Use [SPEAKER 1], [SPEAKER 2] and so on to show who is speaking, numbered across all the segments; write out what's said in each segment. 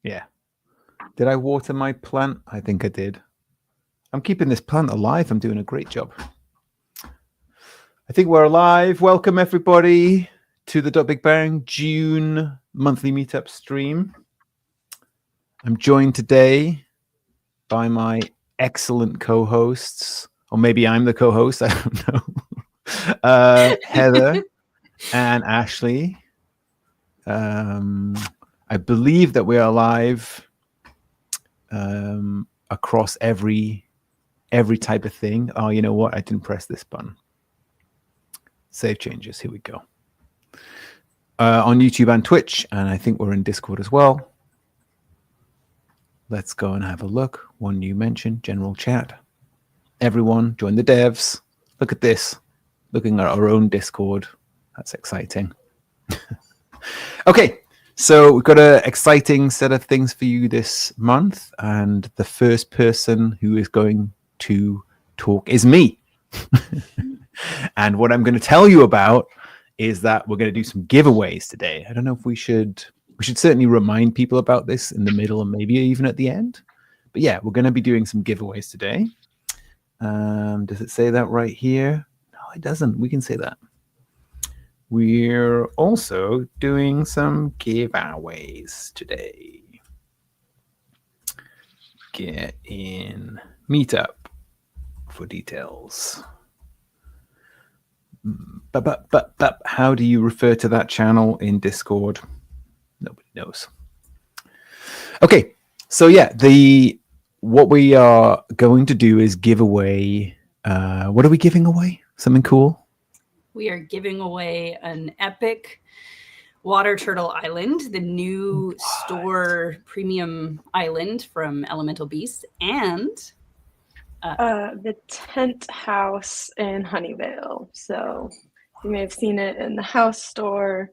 [SPEAKER 1] Yeah. Did I water my plant? I think I did. I'm keeping this plant alive. I'm doing a great job. I think we're alive. Welcome, everybody, to the Big Bang June monthly meetup stream. I'm joined today by my excellent co-hosts, or maybe I'm the co-host. I don't know. Heather and Ashley. I believe that we are live across every type of thing. Oh, you know what? I didn't press this button. Save changes. Here we go. On YouTube and Twitch, and I think we're in Discord as well. Let's go and have a look. One new mention, general chat. Everyone, join the devs. Look at this. Looking at our own Discord. That's exciting. Okay, so we've got an exciting set of things for you this month, and the first person who is going to talk is me. And what I'm going to tell you about is that we're going to do some giveaways today. I don't know if we should certainly remind people about this in the middle and maybe even at the end. But yeah, we're going to be doing some giveaways today. Does it say that right here? No, it doesn't. We can say that. We're also doing some giveaways today. Get in meetup for details. But how do you refer to that channel in Discord? Nobody knows. Okay, so yeah, what we are going to do is give away. What are we giving away? Something cool?
[SPEAKER 2] We are giving away an epic Water Turtle Island, the new store premium island from Elemental Beast, and
[SPEAKER 3] the tent house in Honeyvale. So you may have seen it in the house store,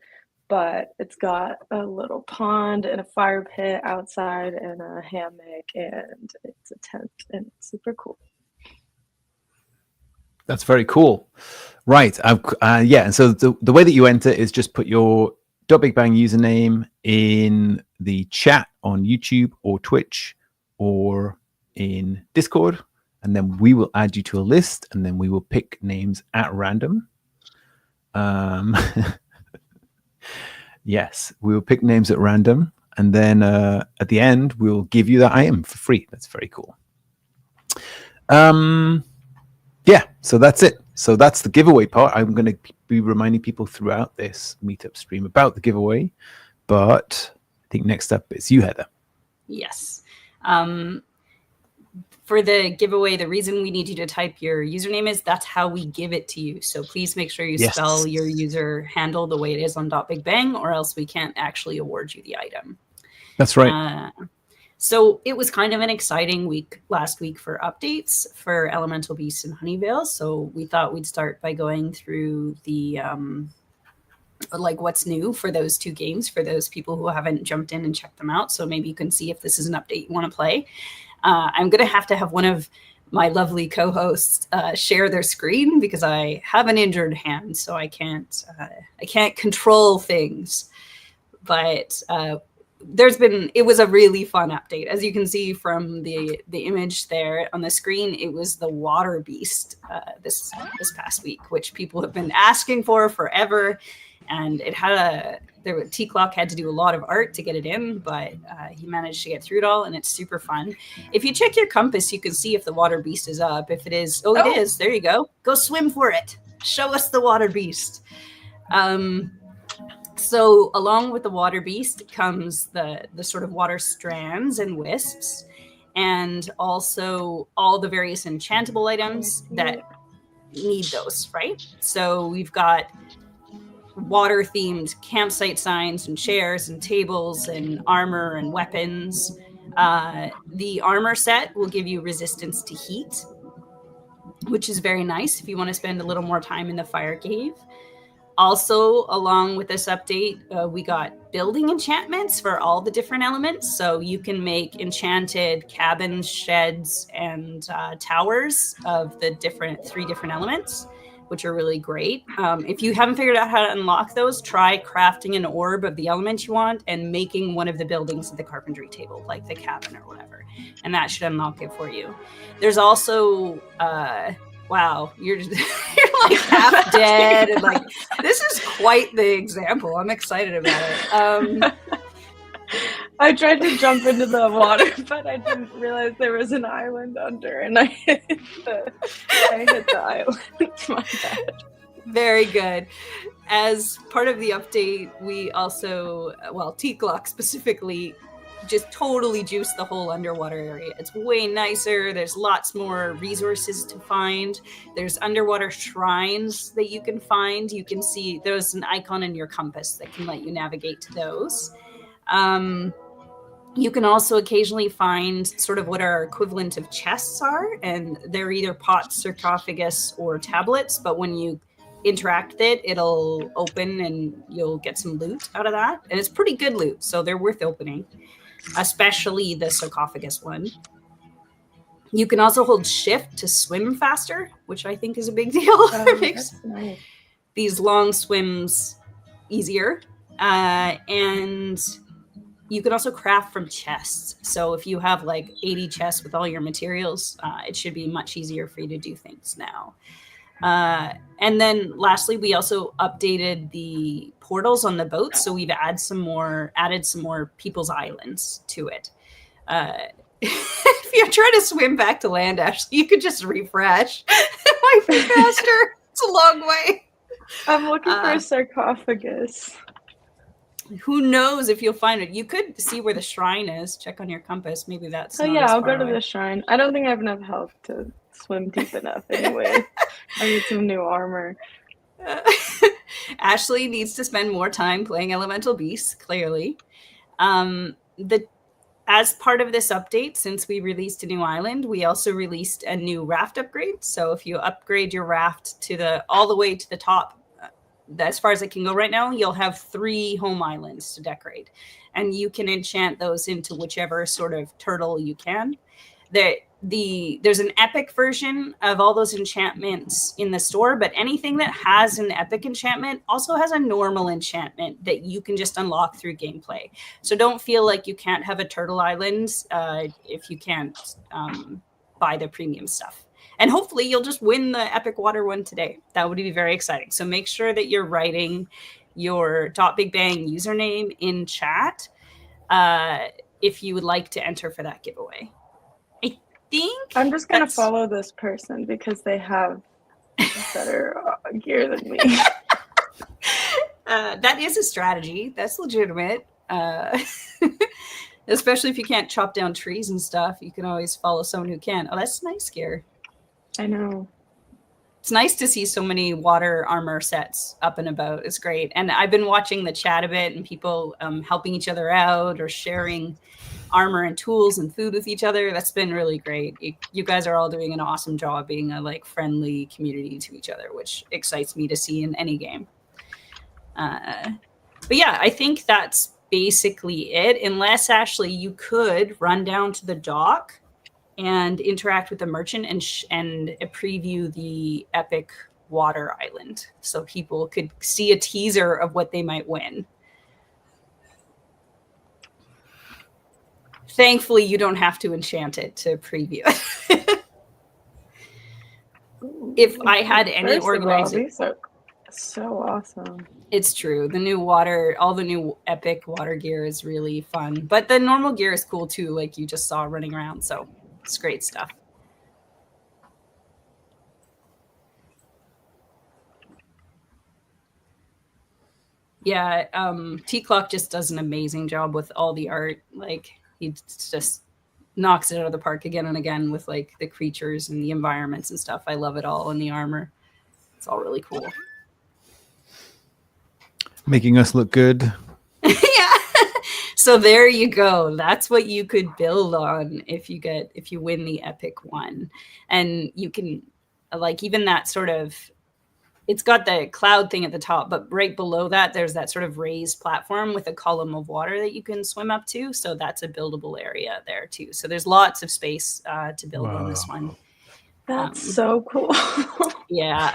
[SPEAKER 3] but it's got a little pond and a fire pit outside and a hammock, and it's a tent, and it's super cool.
[SPEAKER 1] That's very cool. Right. Yeah. And so the way that you enter is just put your Big Bang username in the chat on YouTube or Twitch or in Discord. And then we will add you to a list, and then we will pick names at random. Yes, we will pick names at random. And then at the end, we'll give you that item for free. That's very cool. Yeah, so that's it. So that's the giveaway part. I'm going to be reminding people throughout this meetup stream about the giveaway. But I think next up is you, Heather.
[SPEAKER 2] Yes. For the giveaway, the reason we need you to type your username is that's how we give it to you. So please make sure you spell your user handle the way it is on Big Bang, or else we can't actually award you the item.
[SPEAKER 1] That's right.
[SPEAKER 2] So it was kind of an exciting week last week for updates for Elemental Beast and Honeyvale. So we thought we'd start by going through the what's new for those two games for those people who haven't jumped in and checked them out. So maybe you can see if this is an update you want to play. I'm going to have one of my lovely co-hosts share their screen because I have an injured hand, so I can't control things. But it was a really fun update. As you can see from the image there on the screen, it was the Water Beast this past week, which people have been asking for forever. And it had T-Clock had to do a lot of art to get it in, but he managed to get through it all, and it's super fun. If you check your compass, you can see if the Water Beast is up. If it is, it is. There you go. Go swim for it. Show us the Water Beast. So along with the Water Beast comes the sort of water strands and wisps, and also all the various enchantable items that need those, right? So we've got water-themed campsite signs and chairs and tables and armor and weapons. The armor set will give you resistance to heat, which is very nice if you want to spend a little more time in the fire cave. Also, along with this update, we got building enchantments for all the different elements. So you can make enchanted cabins, sheds, and towers of the three different elements. which are really great. If you haven't figured out how to unlock those, try crafting an orb of the element you want and making one of the buildings at the carpentry table, like the cabin or whatever, and that should unlock it for you. There's also wow, you're like half dead, and like this is quite the example. I'm excited about it.
[SPEAKER 3] I tried to jump into the water, but I didn't realize there was an island under, and I hit the island. My bad.
[SPEAKER 2] Very good. As part of the update, we also, well, T-Glock specifically, just totally juiced the whole underwater area. It's way nicer. There's lots more resources to find. There's underwater shrines that you can find. You can see there's an icon in your compass that can let you navigate to those. You can also occasionally find sort of what our equivalent of chests are, and they're either pots, sarcophagus, or tablets, but when you interact with it, it'll open and you'll get some loot out of that. And it's pretty good loot, so they're worth opening, especially the sarcophagus one. You can also hold shift to swim faster, which I think is a big deal. It makes
[SPEAKER 3] Nice.
[SPEAKER 2] these long swims easier. And you can also craft from chests. So if you have like 80 chests with all your materials, it should be much easier for you to do things now. And then lastly, we also updated the portals on the boat. So we've added some more people's islands to it. If you're trying to swim back to land, Ashley, you could just refresh. It might be faster. It's a long way.
[SPEAKER 3] I'm looking for a sarcophagus.
[SPEAKER 2] Who knows if you'll find it? You could see where the shrine is. Check on your compass. Maybe that's.
[SPEAKER 3] Oh yeah, I'll go to the shrine. I don't think I have enough health to swim deep enough anyway. I need some new armor.
[SPEAKER 2] Ashley needs to spend more time playing Elemental Beasts, clearly. As part of this update, since we released a new island, we also released a new raft upgrade. So if you upgrade your raft to all the way to the top, as far as it can go right now, you'll have 3 home islands to decorate. And you can enchant those into whichever sort of turtle you can. There's an epic version of all those enchantments in the store, but anything that has an epic enchantment also has a normal enchantment that you can just unlock through gameplay. So don't feel like you can't have a turtle island if you can't buy the premium stuff. And hopefully you'll just win the epic water one today. That would be very exciting. So make sure that you're writing your .bigbang username in chat if you would like to enter for that giveaway.
[SPEAKER 3] I'm just going to follow this person because they have better gear than me.
[SPEAKER 2] That is a strategy. That's legitimate. Especially if you can't chop down trees and stuff, you can always follow someone who can. Oh, that's nice gear.
[SPEAKER 3] I know.
[SPEAKER 2] It's nice to see so many water armor sets up and about. It's great. And I've been watching the chat a bit and people helping each other out or sharing armor and tools and food with each other. That's been really great. You guys are all doing an awesome job being a friendly community to each other, which excites me to see in any game. But yeah, I think that's basically it. Unless, Ashley, you could run down to the dock and interact with the merchant and preview the epic water island so people could see a teaser of what they might win. Thankfully, you don't have to enchant it to preview it. If I had any organization,
[SPEAKER 3] these are so awesome.
[SPEAKER 2] It's true. All the new epic water gear is really fun. But the normal gear is cool too, like you just saw running around. So it's great stuff. Yeah, T-Clock just does an amazing job with all the art. Like he just knocks it out of the park again and again with like the creatures and the environments and stuff. I love it all, and the armor. It's all really cool.
[SPEAKER 1] Making us look good.
[SPEAKER 2] Yeah. So there you go. That's what you could build on if you win the epic one. And you can even that sort of, it's got the cloud thing at the top, but right below that, there's that sort of raised platform with a column of water that you can swim up to. So that's a buildable area there too. So there's lots of space to build on this one.
[SPEAKER 3] That's so cool.
[SPEAKER 2] Yeah.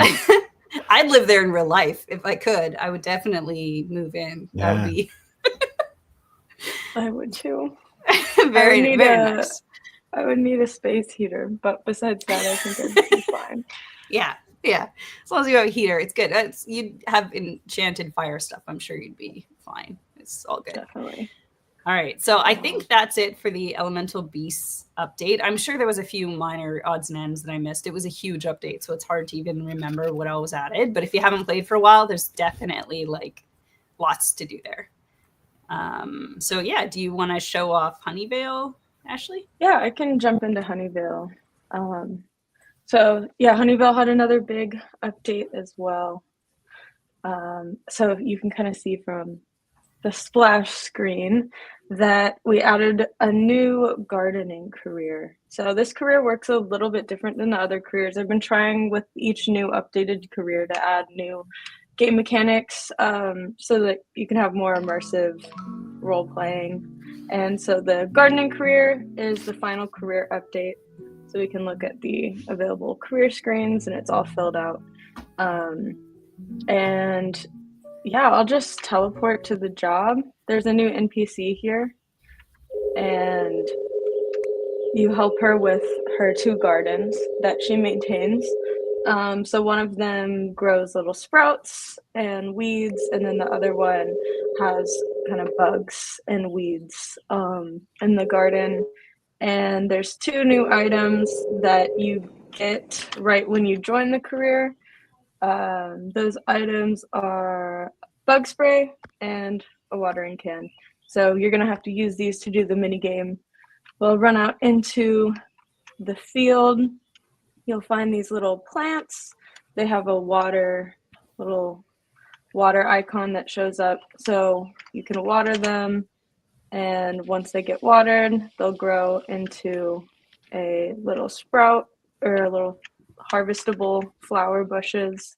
[SPEAKER 2] I'd live there in real life if I could. I would definitely move in. That would be
[SPEAKER 3] I would too.
[SPEAKER 2] very nice.
[SPEAKER 3] I would need a space heater, but besides that, I think I'd be fine.
[SPEAKER 2] Yeah. As long as you have a heater, it's good. You'd have enchanted fire stuff. I'm sure you'd be fine. It's all good.
[SPEAKER 3] Definitely.
[SPEAKER 2] All right. So I think that's it for the Elemental Beasts update. I'm sure there was a few minor odds and ends that I missed. It was a huge update, so it's hard to even remember what all was added. But if you haven't played for a while, there's definitely like lots to do there. So yeah, do you want to show off Honeyvale, Ashley?
[SPEAKER 3] Yeah, I can jump into Honeyvale. So yeah, Honeyvale had another big update as well. So you can kind of see from the splash screen that we added a new gardening career. So this career works a little bit different than the other careers. I've been trying with each new updated career to add new game mechanics so that you can have more immersive role playing. And so the gardening career is the final career update. So we can look at the available career screens and it's all filled out. And yeah, I'll just teleport to the job. There's a new NPC here, and you help her with her 2 gardens that she maintains. So one of them grows little sprouts and weeds, and then the other one has kind of bugs and weeds in the garden. And there's 2 new items that you get right when you join the career. Those items are bug spray and a watering can. So you're going to have to use these to do the mini game. We'll run out into the field. You'll find these little plants. They have a little water icon that shows up. So you can water them. And once they get watered, they'll grow into a little sprout or a little harvestable flower bushes.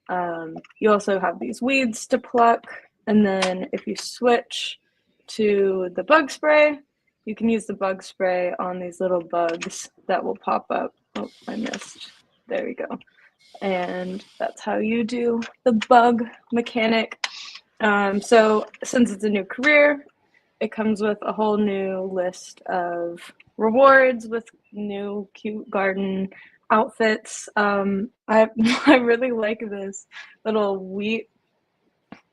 [SPEAKER 3] You also have these weeds to pluck, and then if you switch to the bug spray, you can use the bug spray on these little bugs that will pop up. Oh, I missed. There we go. And that's how you do the bug mechanic. So since it's a new career, it comes with a whole new list of rewards with new cute garden outfits. I really like this little wheat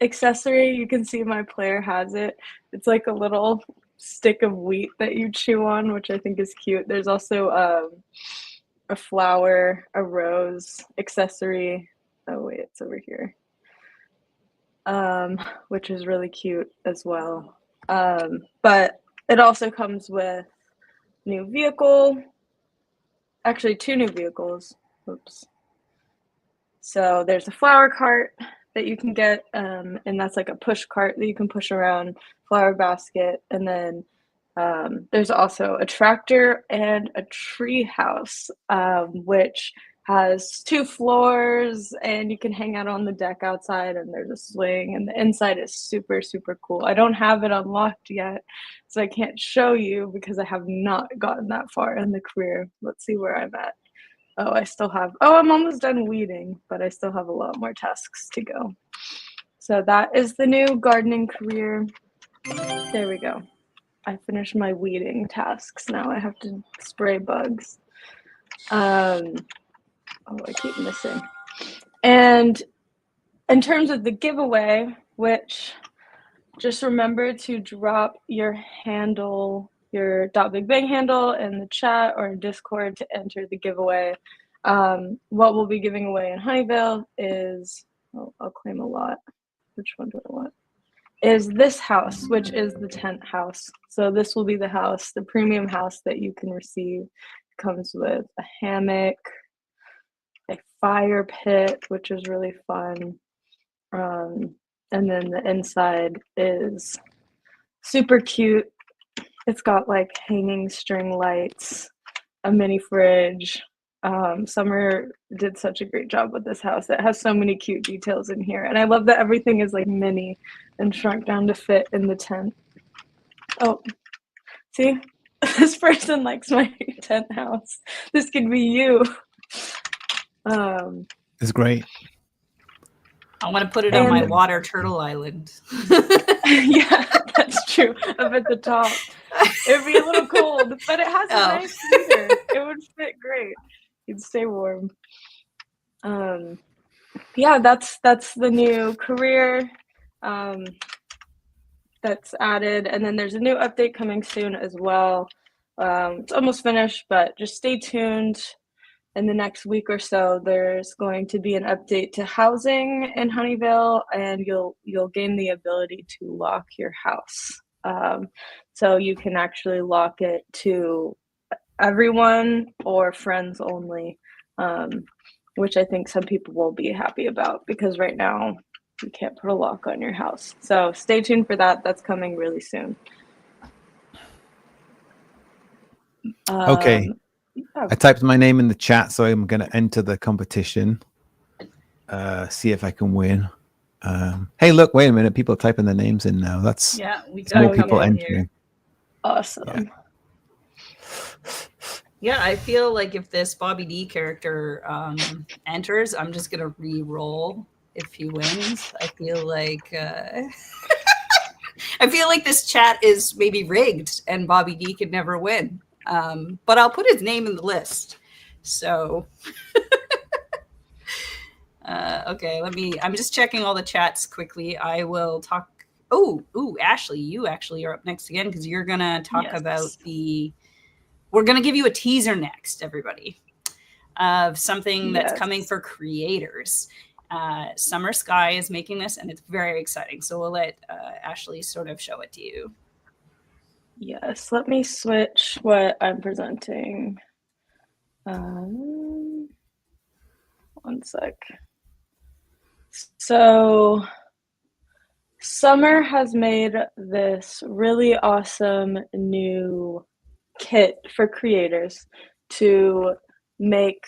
[SPEAKER 3] accessory. You can see my player has it. It's like a little stick of wheat that you chew on, which I think is cute. There's also a flower, a rose accessory. Oh wait, it's over here. Which is really cute as well. But it also comes with new vehicle. Actually, 2 new vehicles. Oops. So there's a flower cart that you can get, and that's like a push cart that you can push around, flower basket, and then there's also a tractor and a tree house, which has 2 floors, and you can hang out on the deck outside, and there's a swing, and the inside is super, super cool. I don't have it unlocked yet, so I can't show you because I have not gotten that far in the career. Let's see where I'm at. Oh, I'm almost done weeding, but I still have a lot more tasks to go. So that is the new gardening career. There we go. I finished my weeding tasks. Now I have to spray bugs. Oh, I keep missing. And in terms of the giveaway, which just remember to drop your handle, your .big bang handle in the chat or in Discord to enter the giveaway. What we'll be giving away in Honeyvale is, I'll claim a lot. Which one do I want? Is this house, which is the tent house. So this will be the house, the premium house that you can receive. It comes with a hammock, a fire pit, which is really fun. And then the inside is super cute. It's got like hanging string lights, a mini fridge. Summer did such a great job with this house. It has so many cute details in here. And I love that everything is like mini and shrunk down to fit in the tent. Oh, see? This person likes my tent house. This could be you.
[SPEAKER 1] It's great.
[SPEAKER 2] I want to put it on my
[SPEAKER 3] And-
[SPEAKER 2] water turtle island.
[SPEAKER 3] Yeah, that's true. Up at the top. It'd be a little cold, but it has a
[SPEAKER 2] Oh.
[SPEAKER 3] nice heater. It would fit great. You'd stay warm. Yeah, that's the new career that's added, and then there's a new update coming soon as well. It's almost finished, but just stay tuned. In the next week or so, there's going to be an update to housing in Honeyville, and you'll gain the ability to lock your house. So you can actually lock it to everyone or friends only, which I think some people will be happy about, because right now you can't put a lock on your house. So stay tuned for that. That's coming really soon.
[SPEAKER 1] Okay.
[SPEAKER 3] Yeah.
[SPEAKER 1] I typed my name in the chat, so I'm going to enter the competition. See if I can win. Hey, look! Wait a minute. People are typing their names in now. That's
[SPEAKER 2] We
[SPEAKER 1] more
[SPEAKER 2] got a
[SPEAKER 1] people
[SPEAKER 2] couple in
[SPEAKER 1] entering.
[SPEAKER 2] here.
[SPEAKER 3] Awesome.
[SPEAKER 2] Yeah, I feel like if this Bobby D character enters, I'm just gonna re-roll if he wins. I feel like this chat is maybe rigged, and Bobby D could never win. But I'll put his name in the list. So, okay, I'm just checking all the chats quickly. I will talk. Oh, Ashley, you actually are up next again, because you're gonna talk about we're gonna give you a teaser next, everybody, of something that's coming for creators. Summer Sky is making this, and it's very exciting. So we'll let Ashley sort of show it to you.
[SPEAKER 3] Yes, let me switch what I'm presenting. One sec. So Summer has made this really awesome new kit for creators to make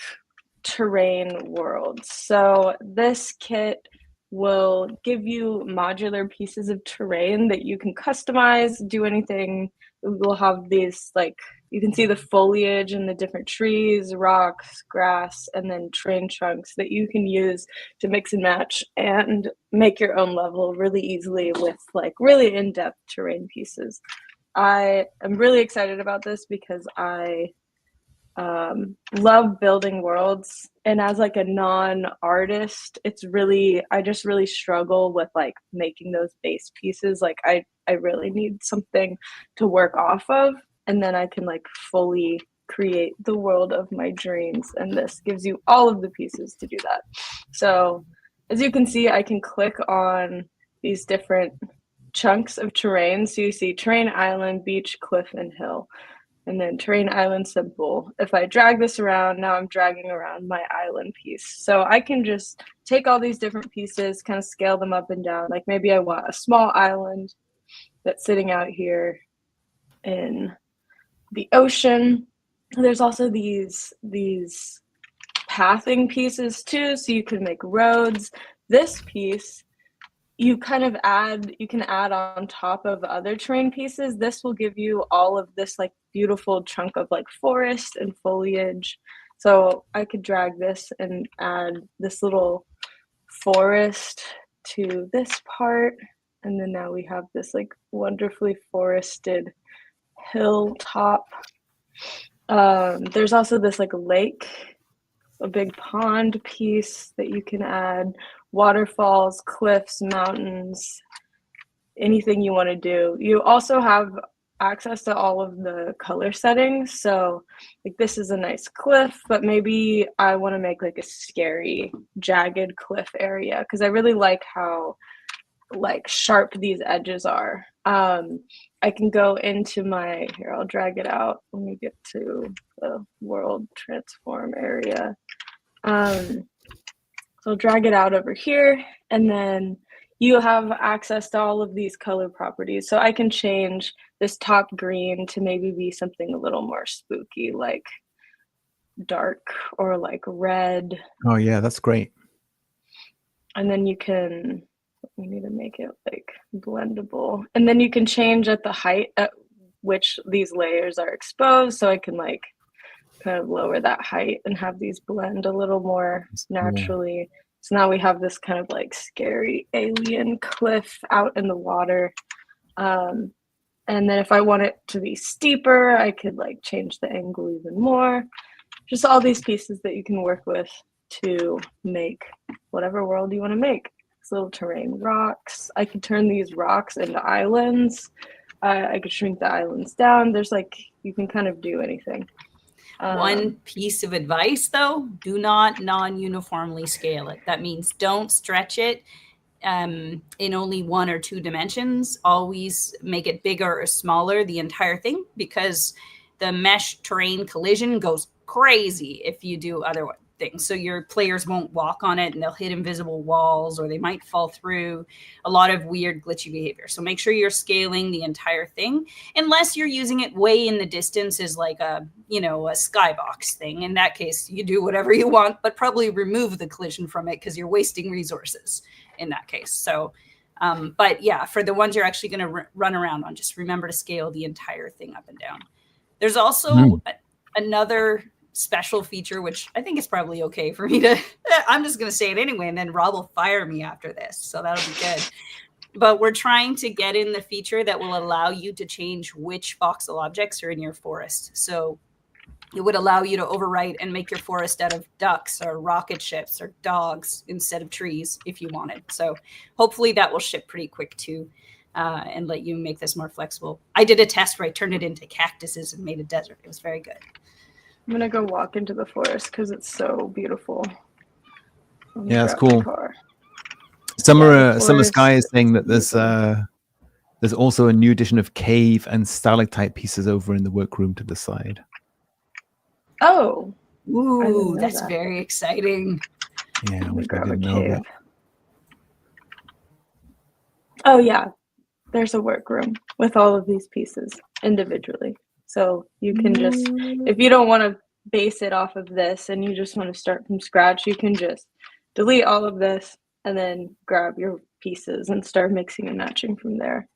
[SPEAKER 3] terrain worlds. So this kit will give you modular pieces of terrain that you can customize, do anything. We'll have these, like, you can see the foliage and the different trees, rocks, grass, and then terrain chunks that you can use to mix and match and make your own level really easily with like really in-depth terrain pieces. I am really excited about this because I love building worlds, and as like a non-artist, I just really struggle with like making those base pieces. Like I really need something to work off of, and then I can like fully create the world of my dreams, and this gives you all of the pieces to do that. So as you can see, I can click on these different chunks of terrain. So you see terrain, island, beach, cliff, and hill. And then terrain, island, simple. If I drag this around, now I'm dragging around my island piece. So I can just take all these different pieces, kind of scale them up and down. Like maybe I want a small island that's sitting out here in the ocean. There's also these pathing pieces too, so you can make roads. This piece, you can add on top of other terrain pieces. This will give you all of this like beautiful chunk of like forest and foliage. So I could drag this and add this little forest to this part, and then now we have this like wonderfully forested hilltop. There's also this like lake, a big pond piece that you can add, waterfalls, cliffs, mountains, anything you want to do. You also have access to all of the color settings. So like this is a nice cliff, but maybe I want to make like a scary, jagged cliff area, because I really like how like sharp these edges are. I can go into here, I'll drag it out when we get to the world transform area. So I'll drag it out over here, and then you have access to all of these color properties. So I can change this top green to maybe be something a little more spooky, like dark or like red.
[SPEAKER 1] Oh yeah, that's great.
[SPEAKER 3] And then we need to make it like blendable. And then you can change at the height at which these layers are exposed. So I can like kind of lower that height and have these blend a little more naturally. So now we have this kind of like scary alien cliff out in the water. And then if I want it to be steeper, I could like change the angle even more. Just all these pieces that you can work with to make whatever world you want to make. These little terrain rocks. I could turn these rocks into islands. I could shrink the islands down. There's like, you can kind of do anything.
[SPEAKER 2] One piece of advice though, do not non-uniformly scale it. That means don't stretch it in only 1 or 2 dimensions. Always make it bigger or smaller, the entire thing, because the mesh terrain collision goes crazy if you do other things. So your players won't walk on it and they'll hit invisible walls, or they might fall through. A lot of weird glitchy behavior. So make sure you're scaling the entire thing, unless you're using it way in the distance as like a skybox thing. In that case, you do whatever you want, but probably remove the collision from it because you're wasting resources in that case. So but yeah, for the ones you're actually going to run around on, just remember to scale the entire thing up and down. There's also another special feature, which I think is probably okay for me to, I'm just going to say it anyway, and then Rob will fire me after this. So that'll be good. But we're trying to get in the feature that will allow you to change which voxel objects are in your forest. So it would allow you to overwrite and make your forest out of ducks or rocket ships or dogs instead of trees if you wanted. So hopefully that will ship pretty quick too, and let you make this more flexible. I did a test where I turned it into cactuses and made a desert. It was very good.
[SPEAKER 3] I'm gonna go walk into the forest because it's so beautiful.
[SPEAKER 1] Yeah, that's cool. Summer Sky is saying that there's also a new edition of cave and stalactite pieces over in the workroom to the side.
[SPEAKER 3] Oh,
[SPEAKER 2] ooh, that's very exciting.
[SPEAKER 1] Yeah, which I didn't know about.
[SPEAKER 3] Oh yeah, there's a workroom with all of these pieces individually. So you can just, if you don't want to base it off of this and you just want to start from scratch, you can just delete all of this and then grab your pieces and start mixing and matching from there.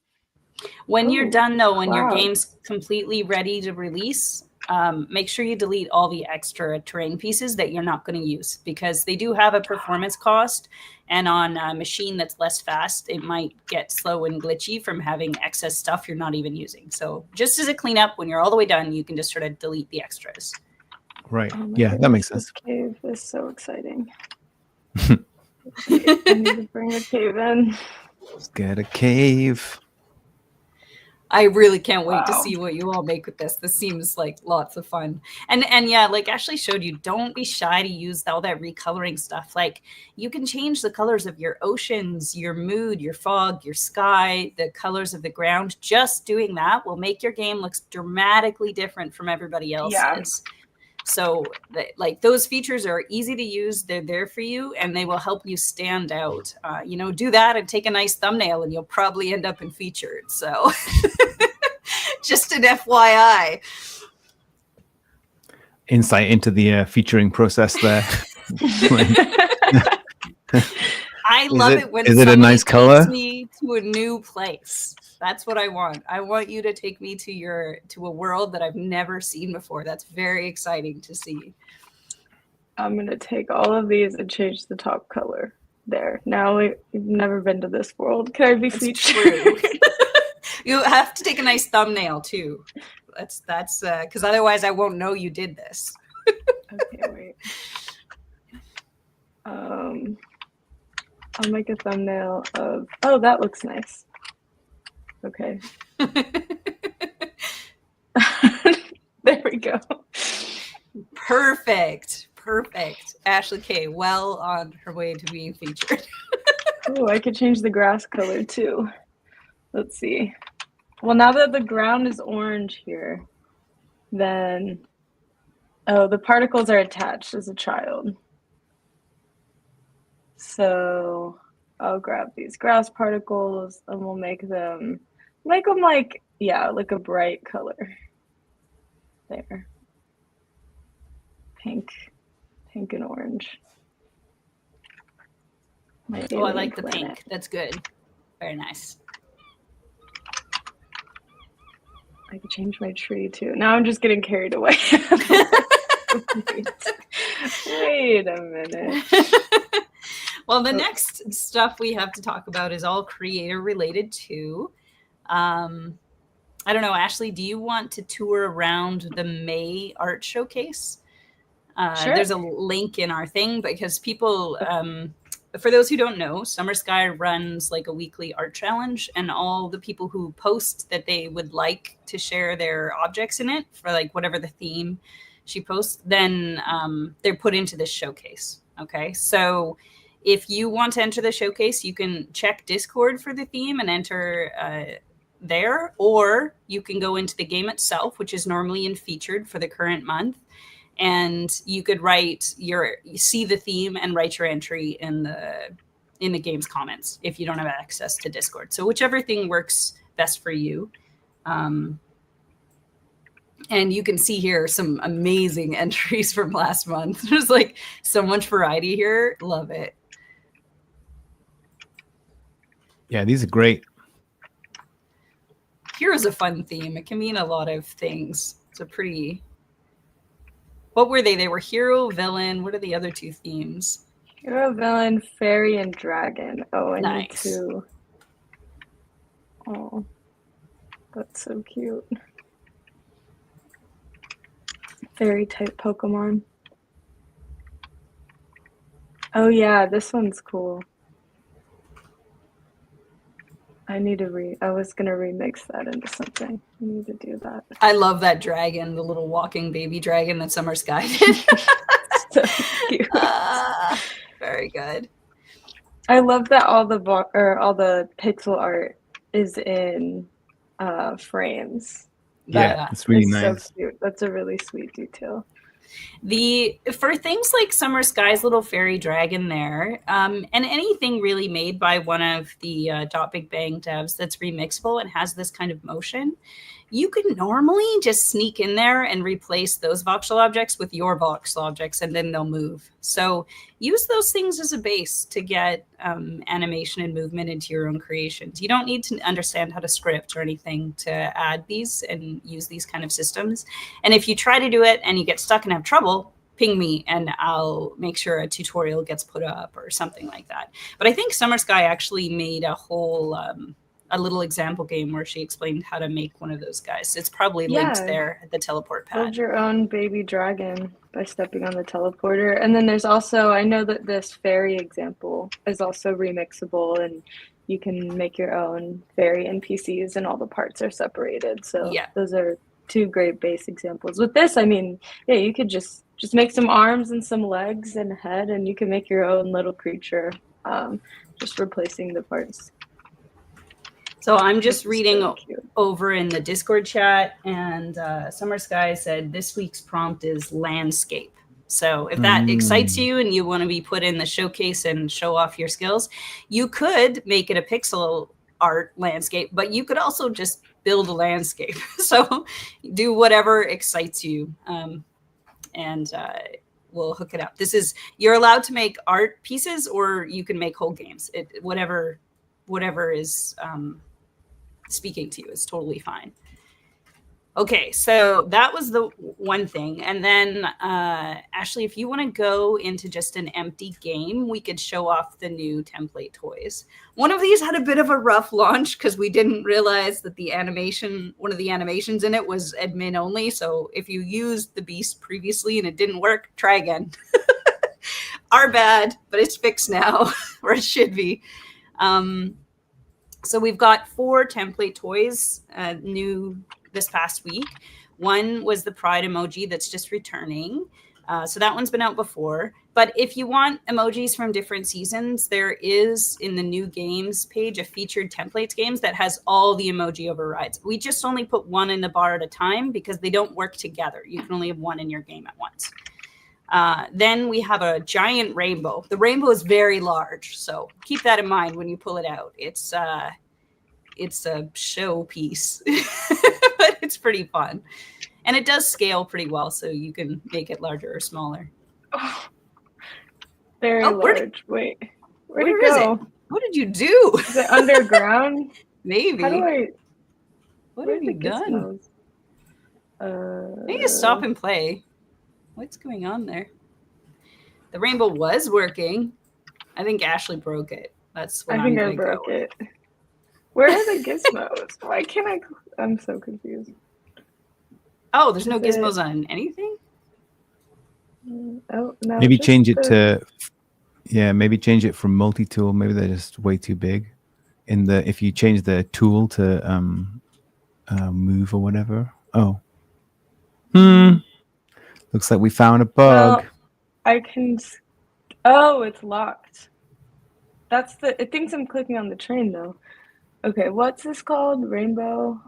[SPEAKER 2] When you're done though, when your game's completely ready to release, make sure you delete all the extra terrain pieces that you're not going to use, because they do have a performance cost, and on a machine that's less fast, it might get slow and glitchy from having excess stuff you're not even using. So just as a cleanup, when you're all the way done, you can just sort of delete the extras.
[SPEAKER 1] Right. Yeah, that makes sense.
[SPEAKER 3] This cave is so exciting. I need to bring a cave in.
[SPEAKER 1] Let's get a cave.
[SPEAKER 2] I really can't wait to see what you all make with this. This seems like lots of fun. And yeah, like Ashley showed you, don't be shy to use all that recoloring stuff. Like you can change the colors of your oceans, your mood, your fog, your sky, the colors of the ground. Just doing that will make your game look dramatically different from everybody else's. Yeah. So like those features are easy to use. They're there for you and they will help you stand out. Do that and take a nice thumbnail and you'll probably end up in featured. So just an FYI.
[SPEAKER 1] Insight into the featuring process there.
[SPEAKER 2] I love it when
[SPEAKER 1] is it a nice color?
[SPEAKER 2] Takes me to a new place. That's what I want. I want you to take me to a world that I've never seen before. That's very exciting to see.
[SPEAKER 3] I'm going to take all of these and change the top color there. Now we've never been to this world. Can I be featured?
[SPEAKER 2] You have to take a nice thumbnail too. That's because otherwise I won't know you did this.
[SPEAKER 3] Okay, wait. I'll make a thumbnail of, oh, that looks nice. Okay. There we go.
[SPEAKER 2] Perfect. Ashley K, well on her way to being featured.
[SPEAKER 3] Oh, I could change the grass color too. Let's see. Well, now that the ground is orange here, then, the particles are attached as a child. So I'll grab these grass particles and we'll make them like a bright color. There. Pink and orange.
[SPEAKER 2] Oh, I like the pink. That's good. Very nice.
[SPEAKER 3] I could change my tree too. Now I'm just getting carried away. Wait a minute.
[SPEAKER 2] Well, the next stuff we have to talk about is all creator related too. I don't know, Ashley, do you want to tour around the May art showcase?
[SPEAKER 3] Sure.
[SPEAKER 2] There's a link in our thing because people, for those who don't know, Summer Sky runs like a weekly art challenge, and all the people who post that they would like to share their objects in it for like whatever the theme she posts, then they're put into this showcase. Okay, so if you want to enter the showcase, you can check Discord for the theme and enter there, or you can go into the game itself, which is normally in featured for the current month, and you could see the theme and write your entry in the game's comments if you don't have access to Discord. So whichever thing works best for you. And you can see here some amazing entries from last month. There's like so much variety here. Love it.
[SPEAKER 1] Yeah, these are great.
[SPEAKER 2] Hero's a fun theme. It can mean a lot of things. It's a pretty... What were they? They were hero, villain. What are the other two themes?
[SPEAKER 3] Hero, villain, fairy, and dragon. Oh, I
[SPEAKER 2] Nice.
[SPEAKER 3] need to... Oh, that's so cute. Fairy type Pokemon. Oh yeah, this one's cool. I need to I was gonna remix that into something. I need to do that.
[SPEAKER 2] I love that dragon, the little walking baby dragon that Summer Sky did.
[SPEAKER 3] So cute.
[SPEAKER 2] Very good.
[SPEAKER 3] I love that all the pixel art is in frames.
[SPEAKER 1] Yeah, it's really nice.
[SPEAKER 3] So cute. That's a really sweet detail.
[SPEAKER 2] For things like Summer Sky's little fairy dragon there, and anything really made by one of the Dot Big Bang devs that's remixable and has this kind of motion, you can normally just sneak in there and replace those voxel objects with your voxel objects, and then they'll move. So use those things as a base to get animation and movement into your own creations. You don't need to understand how to script or anything to add these and use these kind of systems. And if you try to do it and you get stuck and have trouble, ping me and I'll make sure a tutorial gets put up or something like that. But I think Summer Sky actually made a whole... a little example game where she explained how to make one of those guys. It's probably linked there at the teleport pad.
[SPEAKER 3] Build your own baby dragon by stepping on the teleporter. And then there's also, I know that this fairy example is also remixable, and you can make your own fairy NPCs and all the parts are separated. So those are two great base examples. With this, I mean, yeah, you could just make some arms and some legs and a head, and you can make your own little creature, just replacing the parts.
[SPEAKER 2] So I'm just reading over in the Discord chat, and Summer Sky said this week's prompt is landscape. So if that excites you and you want to be put in the showcase and show off your skills, you could make it a pixel art landscape, but you could also just build a landscape. So do whatever excites you, and we'll hook it up. You're allowed to make art pieces, or you can make whole games. Whatever is speaking to you is totally fine. Okay, so that was the one thing. And then, Ashley, if you want to go into just an empty game, we could show off the new template toys. One of these had a bit of a rough launch because we didn't realize that one of the animations in it was admin only. So if you used the Beast previously and it didn't work, try again. Our bad, but it's fixed now, or it should be. So we've got 4 template toys new this past week. One was the Pride emoji that's just returning. So that one's been out before. But if you want emojis from different seasons, there is in the new games page a featured templates games that has all the emoji overrides. We just only put one in the bar at a time because they don't work together. You can only have one in your game at once. Then we have a giant rainbow. The rainbow is very large, so keep that in mind when you pull it out. It's a show piece, but it's pretty fun. And it does scale pretty well, so you can make it larger or smaller.
[SPEAKER 3] Oh, very large. Wait, where'd it
[SPEAKER 2] go?
[SPEAKER 3] Is it?
[SPEAKER 2] What did you do?
[SPEAKER 3] Is it underground?
[SPEAKER 2] Maybe.
[SPEAKER 3] How do I...
[SPEAKER 2] What have you done? Maybe stop and play. What's going on there? The rainbow was working. I think Ashley broke it. That's what
[SPEAKER 3] I think I
[SPEAKER 2] I'm gonna
[SPEAKER 3] broke
[SPEAKER 2] go with.
[SPEAKER 3] it. Where are the gizmos? Why can't I? I'm so confused.
[SPEAKER 2] Oh, there's no
[SPEAKER 3] Is it-
[SPEAKER 2] gizmos on anything?
[SPEAKER 3] Oh no.
[SPEAKER 1] Maybe
[SPEAKER 3] just
[SPEAKER 1] change it
[SPEAKER 3] the-
[SPEAKER 1] to, maybe change it from multi-tool. Maybe they're just way too big. If you change the tool to move or whatever. Oh. Looks like we found a bug.
[SPEAKER 3] Well, I can. Oh, it's locked. That's the. It thinks I'm clicking on the train though. Okay, what's this called? Rainbow.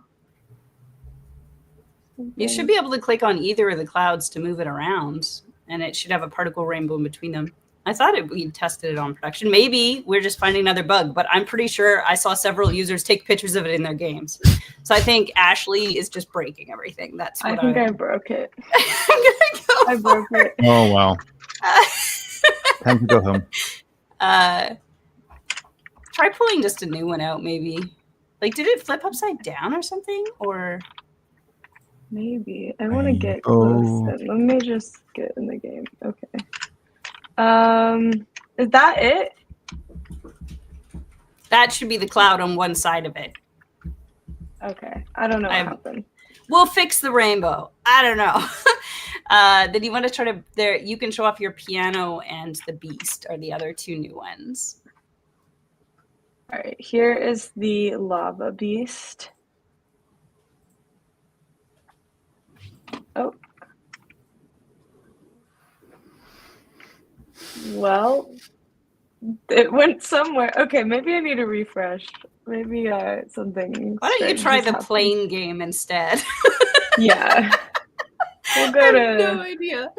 [SPEAKER 2] You should be able to click on either of the clouds to move it around, and it should have a particle rainbow in between them. I thought we tested it on production. Maybe we're just finding another bug, but I'm pretty sure I saw several users take pictures of it in their games. So I think Ashley is just breaking everything. That's what
[SPEAKER 3] I think I broke it.
[SPEAKER 2] I'm gonna go
[SPEAKER 3] I broke
[SPEAKER 2] for
[SPEAKER 3] it.
[SPEAKER 1] Oh, wow. Time to go home.
[SPEAKER 2] Try pulling just a new one out, maybe. Like, did it flip upside down or something? Or
[SPEAKER 3] Maybe. I want to get
[SPEAKER 1] Rainbow.
[SPEAKER 3] close. Let me just get in the game. Okay. Is that it?
[SPEAKER 2] that should be the cloud on one side of it.
[SPEAKER 3] Okay. I don't know what happened.
[SPEAKER 2] We'll fix the rainbow. I don't know. Then you want to try to there. You can show off your piano and the beast are the other two new ones.
[SPEAKER 3] All right. Here is the lava beast. Oh. Well, it went somewhere. Okay, maybe I need a refresh. Maybe something.
[SPEAKER 2] Why don't you
[SPEAKER 3] strange
[SPEAKER 2] try
[SPEAKER 3] has
[SPEAKER 2] the
[SPEAKER 3] happened.
[SPEAKER 2] plane game instead?
[SPEAKER 3] Yeah. We'll go
[SPEAKER 2] I
[SPEAKER 3] to.
[SPEAKER 2] have no idea.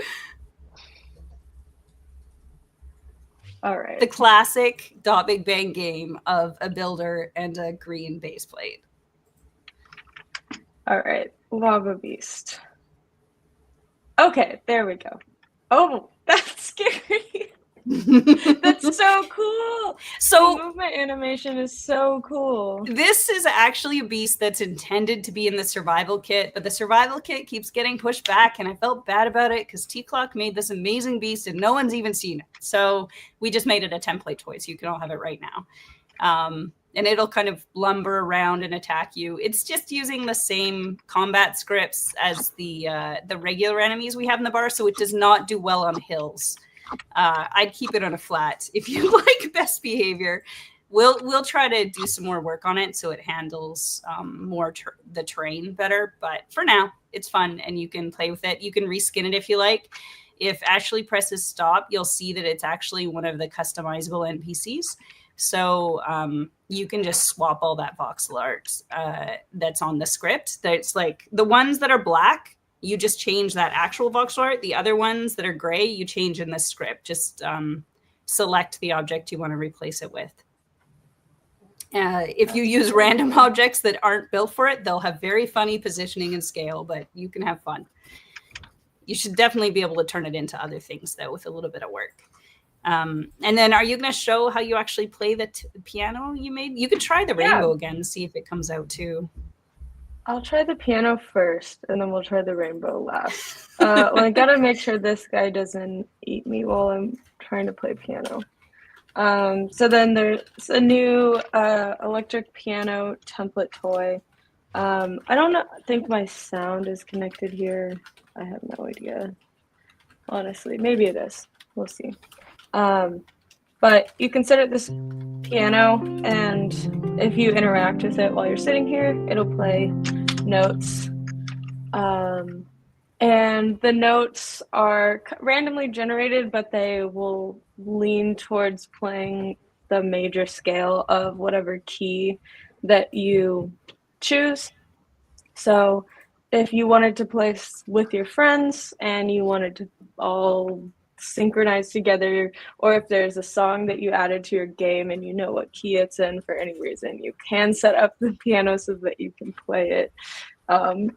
[SPEAKER 3] All right.
[SPEAKER 2] The classic Dot Big Bang game of a builder and a green base plate.
[SPEAKER 3] All right. Lava beast. Okay, there we go. Oh, that's scary. That's so cool.
[SPEAKER 2] So
[SPEAKER 3] the movement animation is so cool.
[SPEAKER 2] this is actually a beast that's intended to be in the survival kit, but the survival kit keeps getting pushed back, and I felt bad about it because T-Clock made this amazing beast and no one's even seen it. So we just made it a template toy, so you can all have it right now. And it'll kind of lumber around and attack you. It's just using the same combat scripts as the regular enemies we have in the bar, so it does not do well on hills. I'd keep it on a flat if you like best behavior. We'll try to do some more work on it so it handles more the terrain better. But for now, it's fun and you can play with it. You can reskin it if you like. If Ashley presses stop, you'll see that it's actually one of the customizable NPCs. So you can just swap all that voxel art that's on the script. That's like the ones that are black, you just change that actual voxel art. The other ones that are gray, you change in the script. Just select the object you want to replace it with. If you use random objects that aren't built for it, they'll have very funny positioning and scale, but you can have fun. You should definitely be able to turn it into other things, though, with a little bit of work. And then are you going to show how you actually play the piano you made? You could try the rainbow again and see if it comes out, too.
[SPEAKER 3] I'll try the piano first, and then we'll try the rainbow last. Well, I gotta make sure this guy doesn't eat me while I'm trying to play piano. So then there's a new electric piano template toy. I don't think my sound is connected here. I have no idea. Honestly, maybe it is. We'll see. But you can set it this piano, and if you interact with it while you're sitting here, it'll play notes. And the notes are randomly generated, but they will lean towards playing the major scale of whatever key that you choose. So if you wanted to play with your friends and you wanted to all synchronize together, or if there's a song that you added to your game and you know what key it's in for any reason, you can set up the piano so that you can play it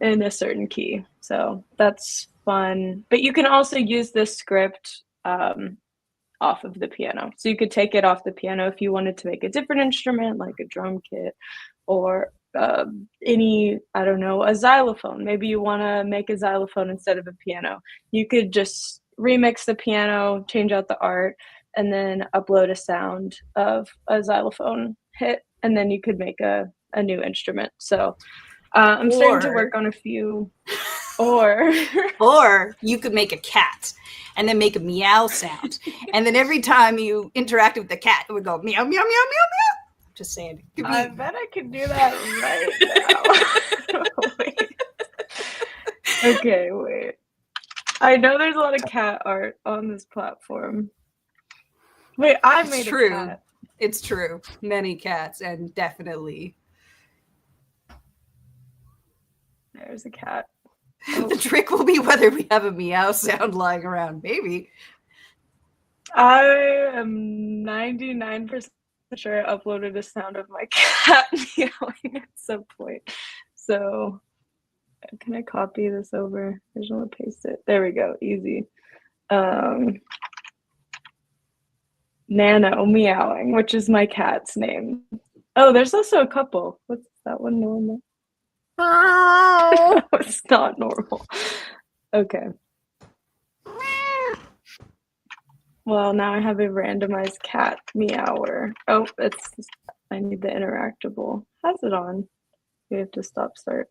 [SPEAKER 3] in a certain key. So that's fun. But you can also use this script off of the piano. So you could take it off the piano if you wanted to make a different instrument, like a drum kit, or any, I don't know, a xylophone. Maybe you want to make a xylophone instead of a piano. You could just remix the piano, change out the art, and then upload a sound of a xylophone hit, and then you could make a new instrument. So I'm starting to work on a few. Or
[SPEAKER 2] you could make a cat and then make a meow sound. And then every time you interact with the cat, it would go meow, meow, meow, meow, meow. Just saying.
[SPEAKER 3] I bet I could do that right now. Wait. Okay, wait. I know there's a lot of cat art on this platform. Wait, I made a cat.
[SPEAKER 2] It's true. Many cats, and definitely.
[SPEAKER 3] There's a cat.
[SPEAKER 2] The trick will be whether we have a meow sound lying around. Maybe.
[SPEAKER 3] I am 99% sure I uploaded a sound of my cat meowing at some point. So can I copy this over? I just want to paste it. There we go. Easy. Nano meowing, which is my cat's name. Oh, there's also a couple. What's that one normal? It's not normal. Okay. Well, now I have a randomized cat meower. Oh, I need the interactable. How's it on? We have to stop start.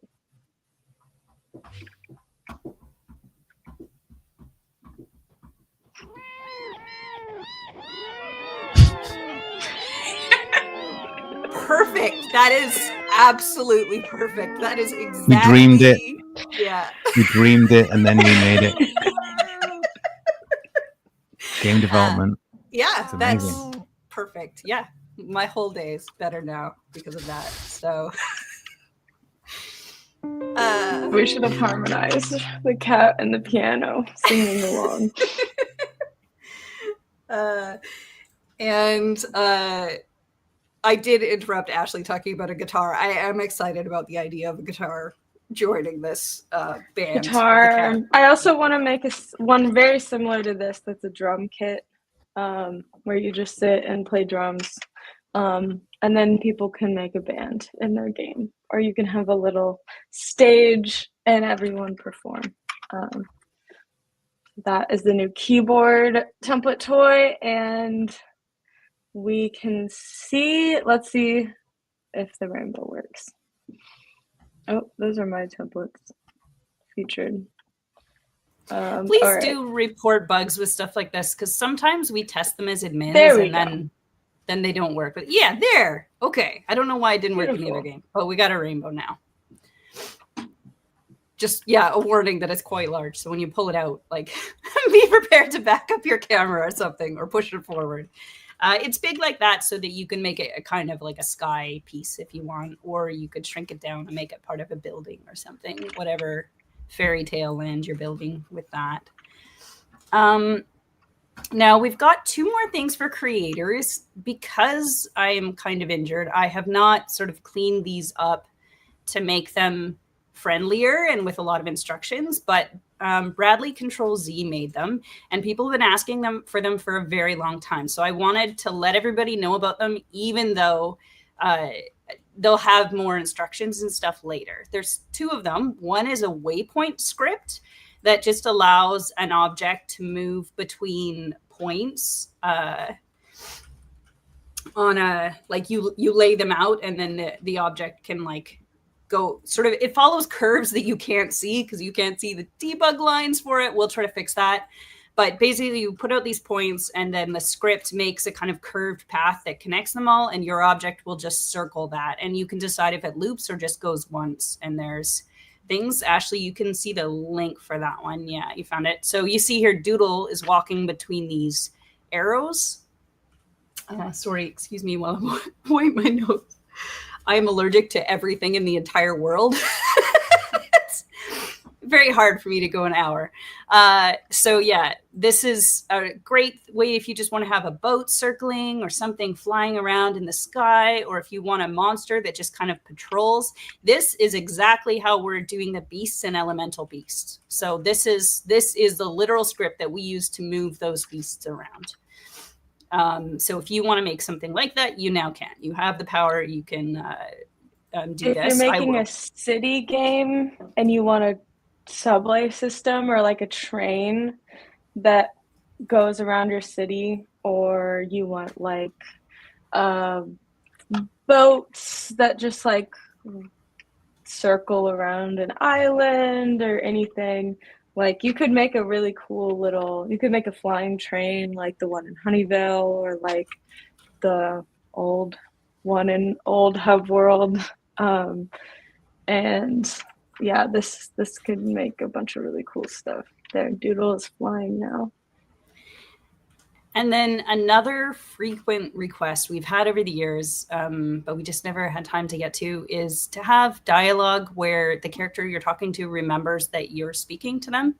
[SPEAKER 2] Perfect. That is absolutely perfect. That is exactly.
[SPEAKER 1] We dreamed it.
[SPEAKER 2] Yeah.
[SPEAKER 1] We dreamed it and then we made it. Game development.
[SPEAKER 2] Yeah, that's perfect. Yeah. My whole day is better now because of that. So
[SPEAKER 3] we should have harmonized the cat and the piano singing along.
[SPEAKER 2] I did interrupt Ashley talking about a guitar. I am excited about the idea of a guitar joining this band.
[SPEAKER 3] Guitar. I also want to make one very similar to this that's a drum kit, where you just sit and play drums, and then people can make a band in their game, or you can have a little stage and everyone perform. That is the new keyboard template toy, and we can see, let's see if the rainbow works. Oh, those are my templates featured.
[SPEAKER 2] Please do report bugs with stuff like this, because sometimes we test them as admins and then they don't work. But yeah, there. Okay. I don't know why it didn't work in the other game. Oh, we got a rainbow now. Just, a warning that it's quite large. So when you pull it out, like, be prepared to back up your camera or something, or push it forward. It's big like that so that you can make it a kind of like a sky piece if you want, or you could shrink it down and make it part of a building or something, whatever fairy tale land you're building with that. Now we've got 2 more things for creators. Because I am kind of injured, I have not sort of cleaned these up to make them friendlier and with a lot of instructions, but Bradley Control Z made them, and people have been asking them for a very long time. So I wanted to let everybody know about them, even though they'll have more instructions and stuff later. There's 2 of them. One is a waypoint script that just allows an object to move between points on a, like, you lay them out, and then the object can like go sort of, it follows curves that you can't see because you can't see the debug lines for it. We'll try to fix that. But basically you put out these points, and then the script makes a kind of curved path that connects them all, and your object will just circle that. And you can decide if it loops or just goes once. And there's things, Ashley, you can see the link for that one. Yeah, you found it. So you see here, Doodle is walking between these arrows. Sorry, excuse me while I wipe my nose. I am allergic to everything in the entire world. It's very hard for me to go an hour. So yeah, this is a great way if you just want to have a boat circling or something flying around in the sky, or if you want a monster that just kind of patrols. This is exactly how we're doing the beasts and elemental beasts. So this is the literal script that we use to move those beasts around. So if you want to make something like that, you now can. You have the power. You can do
[SPEAKER 3] if
[SPEAKER 2] this.
[SPEAKER 3] If you're making a city game and you want a subway system or like a train that goes around your city, or you want like boats that just like circle around an island or anything. Like you could make a really cool you could make a flying train like the one in Honeyville, or like the old one in Old Hub World. And yeah, this could make a bunch of really cool stuff. There, Doodle is flying now.
[SPEAKER 2] And then another frequent request we've had over the years, but we just never had time to get to, is to have dialogue where the character you're talking to remembers that you're speaking to them.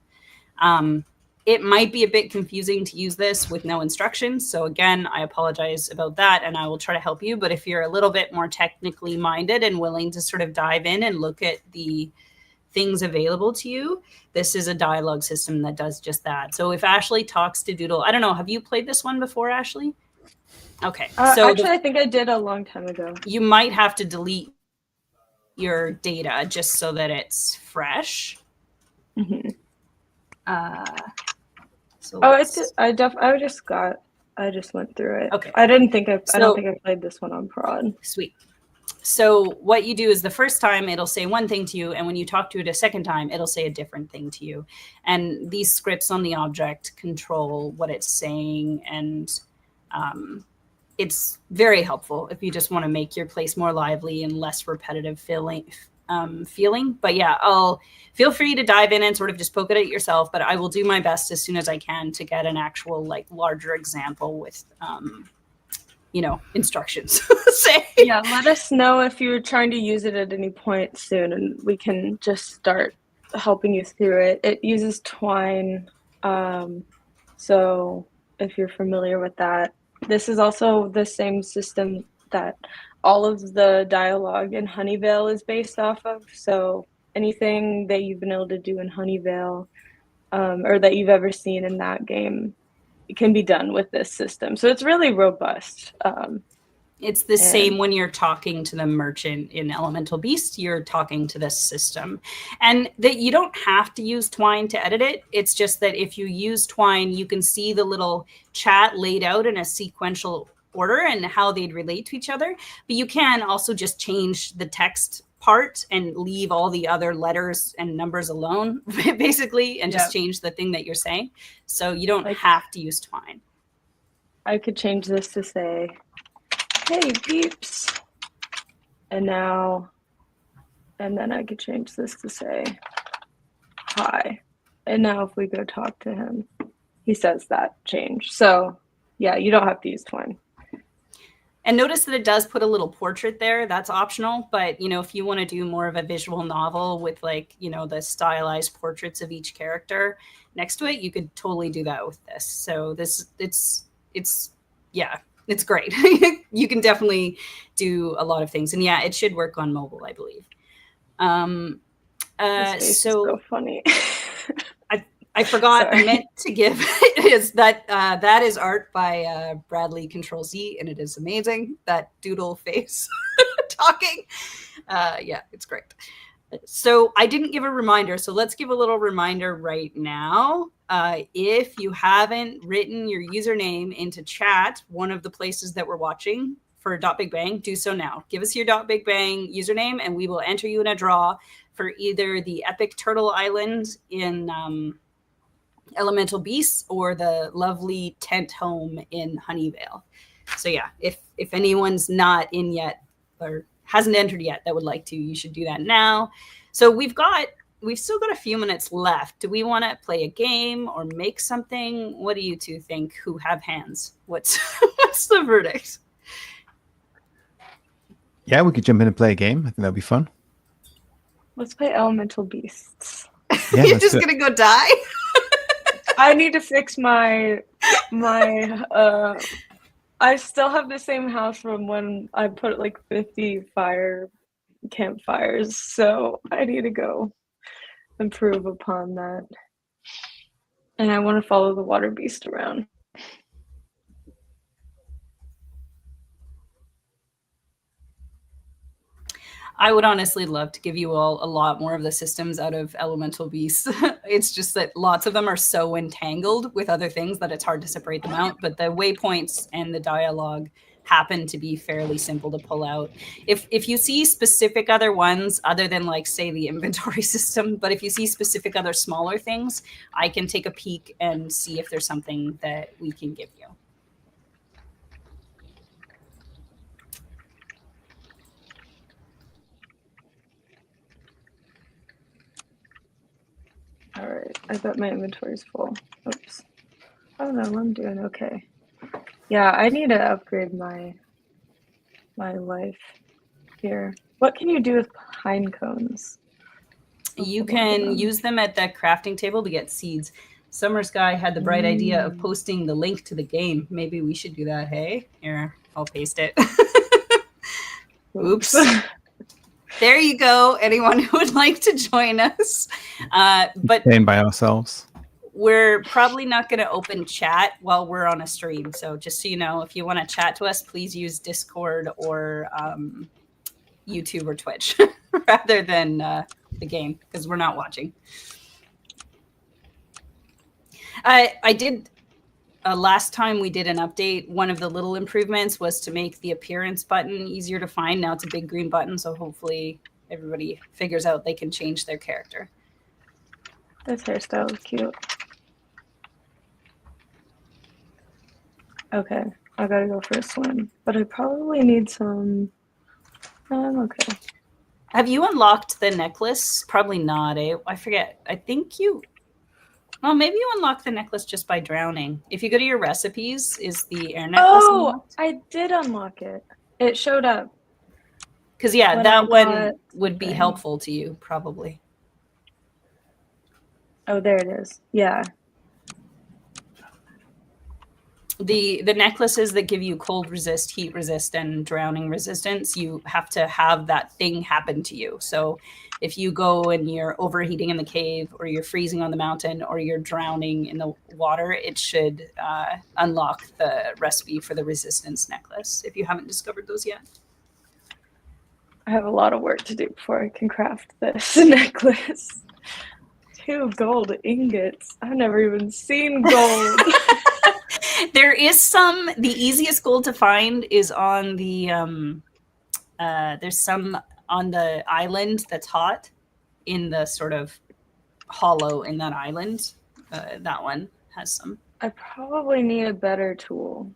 [SPEAKER 2] It might be a bit confusing to use this with no instructions. So again, I apologize about that, and I will try to help you. But if you're a little bit more technically minded and willing to sort of dive in and look at the things available to you, this is a dialogue system that does just that. So if Ashley talks to Doodle, I don't know, have you played this one before, Ashley? Okay.
[SPEAKER 3] So actually, I think I did a long time ago.
[SPEAKER 2] You might have to delete your data just so that it's fresh.
[SPEAKER 3] Mm-hmm.
[SPEAKER 2] So
[SPEAKER 3] I just went through it.
[SPEAKER 2] Okay.
[SPEAKER 3] I don't think I played this one on prod.
[SPEAKER 2] Sweet. So what you do is the first time it'll say one thing to you, and when you talk to it a second time, it'll say a different thing to you. And these scripts on the object control what it's saying, and it's very helpful if you just want to make your place more lively and less repetitive feeling. But yeah, I'll feel free to dive in and sort of just poke at it yourself, but I will do my best as soon as I can to get an actual like larger example with instructions.
[SPEAKER 3] Yeah, let us know if you're trying to use it at any point soon, and we can just start helping you through it. It uses Twine, so if you're familiar with that. This is also the same system that all of the dialogue in Honeyvale is based off of. So anything that you've been able to do in Honeyvale, or that you've ever seen in that game, it can be done with this system. So it's really robust.
[SPEAKER 2] It's the same when you're talking to the merchant in Elemental Beast, you're talking to this system. And that you don't have to use Twine to edit it. It's just that if you use Twine, you can see the little chat laid out in a sequential order and how they'd relate to each other. But you can also just change the text part and leave all the other letters and numbers alone, basically, and just change the thing that you're saying. So you don't have to use Twine.
[SPEAKER 3] I could change this to say, "Hey, peeps," and then I could change this to say, "Hi." And now if we go talk to him, he says that change. So yeah, you don't have to use Twine.
[SPEAKER 2] And notice that it does put a little portrait there. That's optional. But, if you want to do more of a visual novel with the stylized portraits of each character next to it, you could totally do that with this. So it's great. You can definitely do a lot of things. And yeah, it should work on mobile, I believe.
[SPEAKER 3] This face is so funny.
[SPEAKER 2] I forgot.
[SPEAKER 3] Sorry.
[SPEAKER 2] I meant to give is that that is art by Bradley Control Z, and it is amazing. That doodle face talking. Yeah, it's great. So I didn't give a reminder. So let's give a little reminder right now. If you haven't written your username into chat, one of the places that we're watching for Big Bang, do so now. Give us your Big Bang username, and we will enter you in a draw for either the Epic Turtle Island in Elemental Beasts or the lovely tent home in Honeyvale. So yeah, if anyone's not in yet or hasn't entered yet that would like to, you should do that now. So we've still got a few minutes left. Do we want to play a game or make something? What do you two think who have hands? What's the verdict?
[SPEAKER 1] Yeah, we could jump in and play a game. I think that'd be fun.
[SPEAKER 3] Let's play Elemental Beasts.
[SPEAKER 1] Yeah,
[SPEAKER 2] You're just gonna go die?
[SPEAKER 3] I need to fix my I still have the same house from when I put like 50 campfires, so I need to go improve upon that. And I want to follow the water beast around.
[SPEAKER 2] I would honestly love to give you all a lot more of the systems out of Elemental Beasts. It's just that lots of them are so entangled with other things that it's hard to separate them out. But the waypoints and the dialogue happen to be fairly simple to pull out. If you see specific other ones, other than like say the inventory system, but if you see specific other smaller things, I can take a peek and see if there's something that we can give you.
[SPEAKER 3] All right, I bet my inventory's full. Oops. Oh no, I'm doing okay. Yeah, I need to upgrade my life here. What can you do with pine cones?
[SPEAKER 2] You can use them at the crafting table to get seeds. Summer Sky had the bright idea of posting the link to the game. Maybe we should do that, hey? Here, I'll paste it. Oops. There you go. Anyone who would like to join us. But
[SPEAKER 1] Staying by ourselves.
[SPEAKER 2] We're probably not going to open chat while we're on a stream. So just so you know, if you want to chat to us, please use Discord or YouTube or Twitch rather than the game, because we're not watching. I did last time we did an update, one of the little improvements was to make the appearance button easier to find. Now it's a big green button, so hopefully everybody figures out they can change their character.
[SPEAKER 3] This hairstyle is cute. Okay, I gotta go for a swim, but I probably need some. Okay.
[SPEAKER 2] Have you unlocked the necklace? Probably not, eh? I forget. I think you... Well, maybe you unlock the necklace just by drowning. If you go to your recipes, is the air necklace unlocked?
[SPEAKER 3] I did unlock it. It showed up.
[SPEAKER 2] Because, yeah, that one would be helpful to you, probably.
[SPEAKER 3] Oh, there it is. Yeah.
[SPEAKER 2] The necklaces that give you cold resist, heat resist, and drowning resistance, you have to have that thing happen to you. So if you go and you're overheating in the cave, or you're freezing on the mountain, or you're drowning in the water, it should unlock the recipe for the resistance necklace, if you haven't discovered those yet.
[SPEAKER 3] I have a lot of work to do before I can craft this necklace. 2 gold ingots. I've never even seen gold.
[SPEAKER 2] There is some, the easiest gold to find is on the, there's some on the island that's hot, in the sort of hollow in that island. That one has some.
[SPEAKER 3] I probably need a better tool.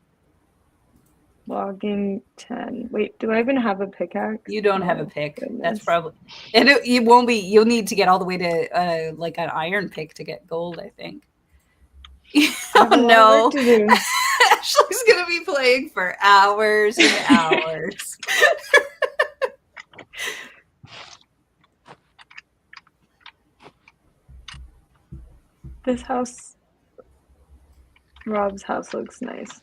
[SPEAKER 3] Logging 10. Wait, do I even have a pickaxe?
[SPEAKER 2] You don't have a pick. Goodness. That's probably, and it won't be, you'll need to get all the way to like an iron pick to get gold, I think. Oh no. Ashley's gonna be playing for hours and hours.
[SPEAKER 3] This house, Rob's house, looks nice.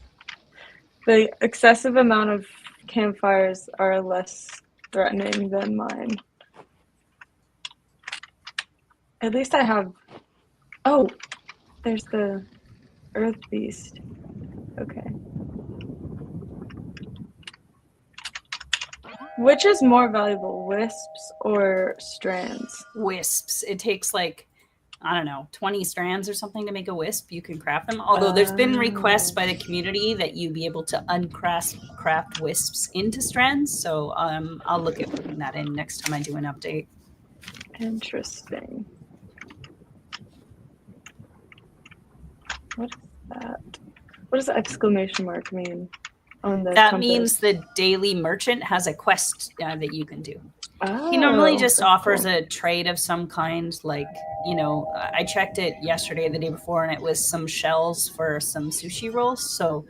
[SPEAKER 3] The excessive amount of campfires are less threatening than mine. At least I have... Oh, there's the earth beast. Okay. Which is more valuable, wisps or strands?
[SPEAKER 2] Wisps. It takes like, I don't know, 20 strands or something to make a wisp. You can craft them. Although there's been requests by the community that you be able to craft wisps into strands. So I'll look at putting that in next time I do an update.
[SPEAKER 3] Interesting. What is that? What does the exclamation mark mean on the
[SPEAKER 2] That
[SPEAKER 3] compass?
[SPEAKER 2] means the daily merchant has a quest that you can do.
[SPEAKER 3] Oh,
[SPEAKER 2] he normally just offers
[SPEAKER 3] cool.
[SPEAKER 2] a trade of some kind. Like, you know, I checked it yesterday, the day before, and it was some shells for some sushi rolls. So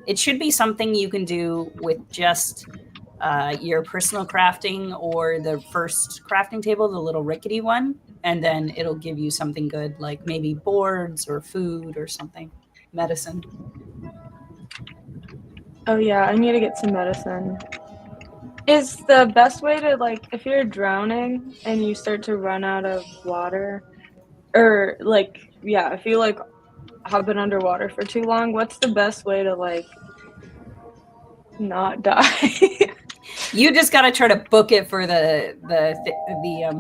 [SPEAKER 2] it should be something you can do with just your personal crafting or the first crafting table, the little rickety one. And then it'll give you something good, like maybe boards or food or something. Medicine.
[SPEAKER 3] Oh yeah, I need to get some medicine. Is the best way to, like, if you're drowning and you start to run out of water, or like, yeah, if you like have been underwater for too long, what's the best way to like not die?
[SPEAKER 2] You just got to try to book it for the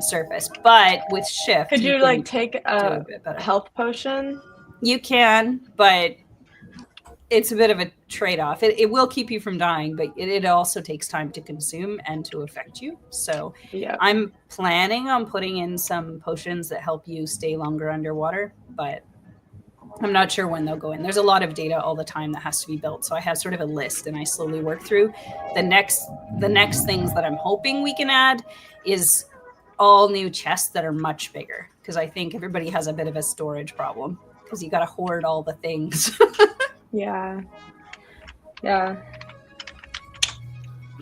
[SPEAKER 2] surface, but with shift,
[SPEAKER 3] Could you
[SPEAKER 2] can
[SPEAKER 3] like take
[SPEAKER 2] do
[SPEAKER 3] a
[SPEAKER 2] bit better.
[SPEAKER 3] health potion?
[SPEAKER 2] You can, but it's a bit of a trade-off. It will keep you from dying, but it also takes time to consume and to affect you. So
[SPEAKER 3] Yeah.
[SPEAKER 2] I'm planning on putting in some potions that help you stay longer underwater, but I'm not sure when they'll go in. There's a lot of data all the time that has to be built. So I have sort of a list and I slowly work through. The next things that I'm hoping we can add is all new chests that are much bigger, because I think everybody has a bit of a storage problem because you got to hoard all the things.
[SPEAKER 3] Yeah.